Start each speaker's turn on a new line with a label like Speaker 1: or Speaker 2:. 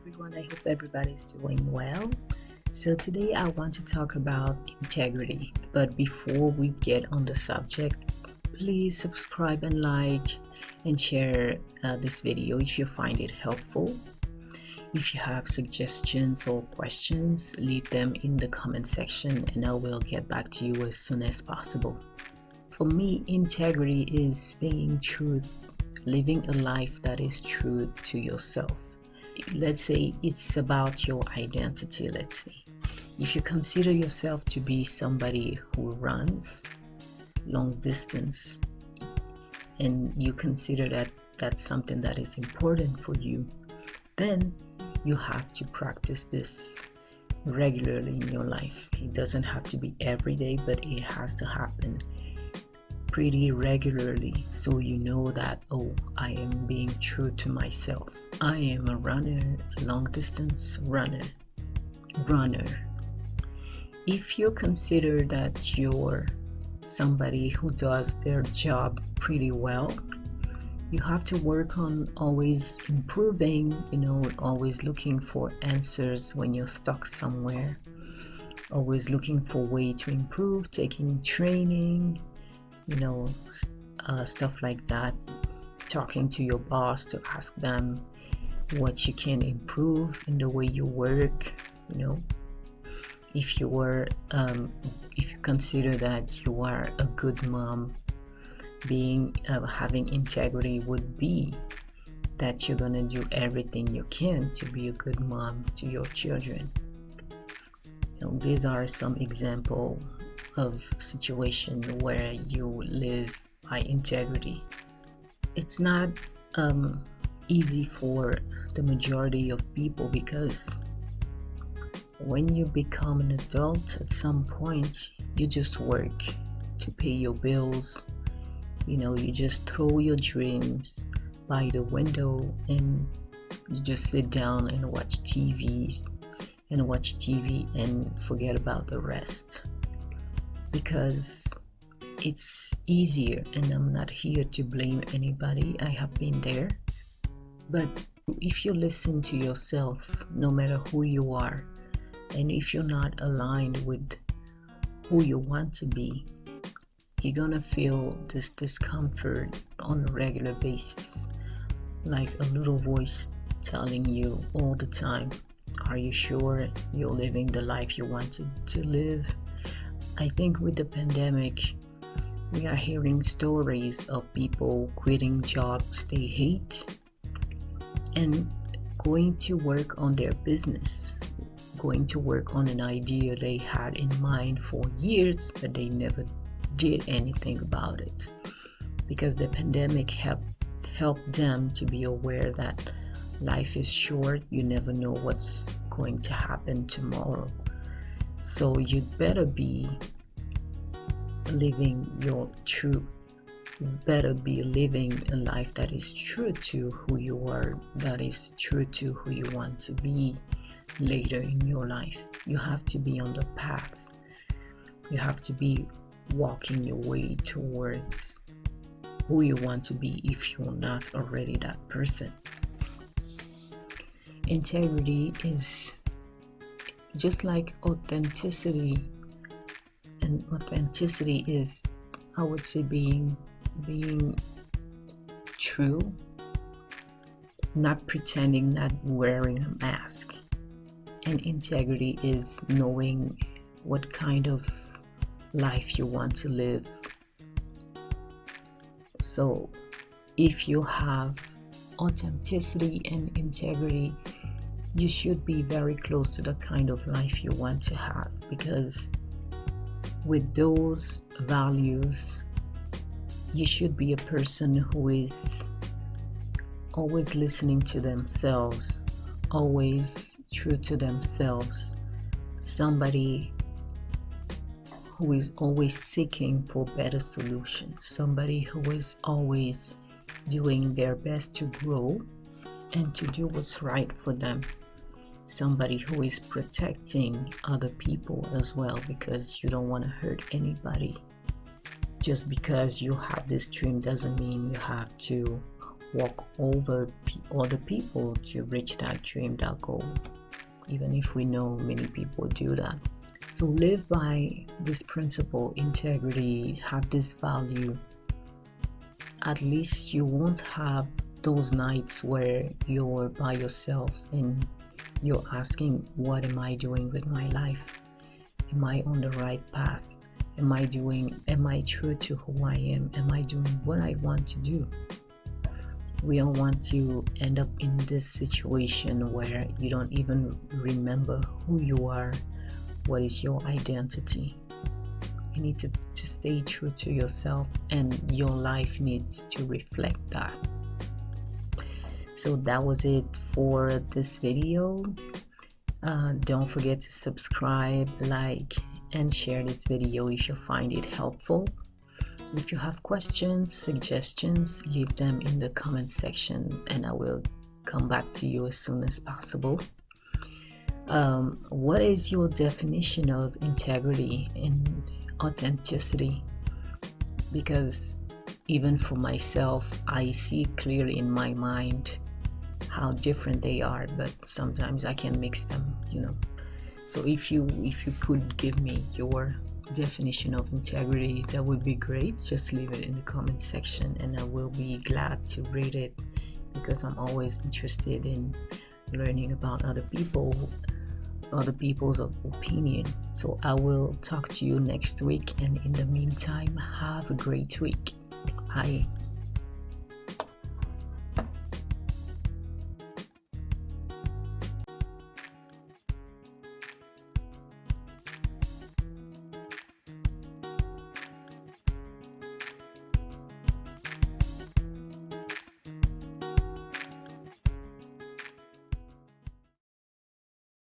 Speaker 1: everyone. I hope everybody's doing well. So, today I want to talk about integrity. But before we get on the subject, please subscribe and like and share this video if you find it helpful. If you have suggestions or questions, leave them in the comment section and I will get back to you as soon as possible. For me, integrity is being true, living a life that is true to yourself. Let's say it's about your identity. Let's say if you consider yourself to be somebody who runs long distance and you consider that that's something that is important for you, then you have to practice this regularly in your life. It doesn't have to be every day, but it has to happen pretty regularly so you know that, oh, I am being true to myself. I am a runner, a long distance runner. If you consider that you're somebody who does their job pretty well, you have to work on always improving, always looking for answers when you're stuck somewhere, always looking for a way to improve, taking training, stuff like that, talking to your boss to ask them what you can improve in the way you work. If you consider that you are a good mom, having integrity would be that you're gonna do everything you can to be a good mom to your children. These are some examples of situation where you live by integrity. It's not easy for the majority of people because when you become an adult, at some point you just work to pay your bills. You just throw your dreams by the window and you just sit down and watch TV and forget about the rest. Because it's easier, and I'm not here to blame anybody. I have been there. But if you listen to yourself, no matter who you are, and if you're not aligned with who you want to be, you're gonna feel this discomfort on a regular basis, like a little voice telling you all the time, are you sure you're living the life you want to live? I think with the pandemic, we are hearing stories of people quitting jobs they hate and going to work on their business, going to work on an idea they had in mind for years, but they never did anything about it because the pandemic helped them to be aware that life is short. You never know what's going to happen tomorrow. So you'd better be living your truth. You better be living a life that is true to who you are, that is true to who you want to be later in your life. You have to be on the path. You have to be walking your way towards who you want to be if you're not already that person. Integrity is just like authenticity, and authenticity is, I would say, being true, not pretending, not wearing a mask. And integrity is knowing what kind of life you want to live. So if you have authenticity and integrity, you should be very close to the kind of life you want to have, because with those values, you should be a person who is always listening to themselves, always true to themselves, somebody who is always seeking for better solutions, somebody who is always doing their best to grow and to do what's right for them, somebody who is protecting other people as well, because you don't want to hurt anybody. Just because you have this dream doesn't mean you have to walk over other people to reach that dream, that goal, even if we know many people do that. So live by this principle: integrity, have this value. At least you won't have those nights where you're by yourself and you're asking, what am I doing with my life? Am I on the right path? Am I true to who I am? Am I doing what I want to do? We don't want to end up in this situation where you don't even remember who you are, what is your identity. You need to stay true to yourself, and your life needs to reflect that. So that was it for this video. Don't forget to subscribe, like, and share this video if you find it helpful. If you have questions, suggestions, leave them in the comment section and I will come back to you as soon as possible. What is your definition of integrity and authenticity? Because even for myself, I see clearly in my mind how different they are, but sometimes I can mix them, So if you could give me your definition of integrity, that would be great. Just leave it in the comment section and I will be glad to read it, because I'm always interested in learning about other people's opinion. So I will talk to you next week, and in the meantime, have a great week. Bye.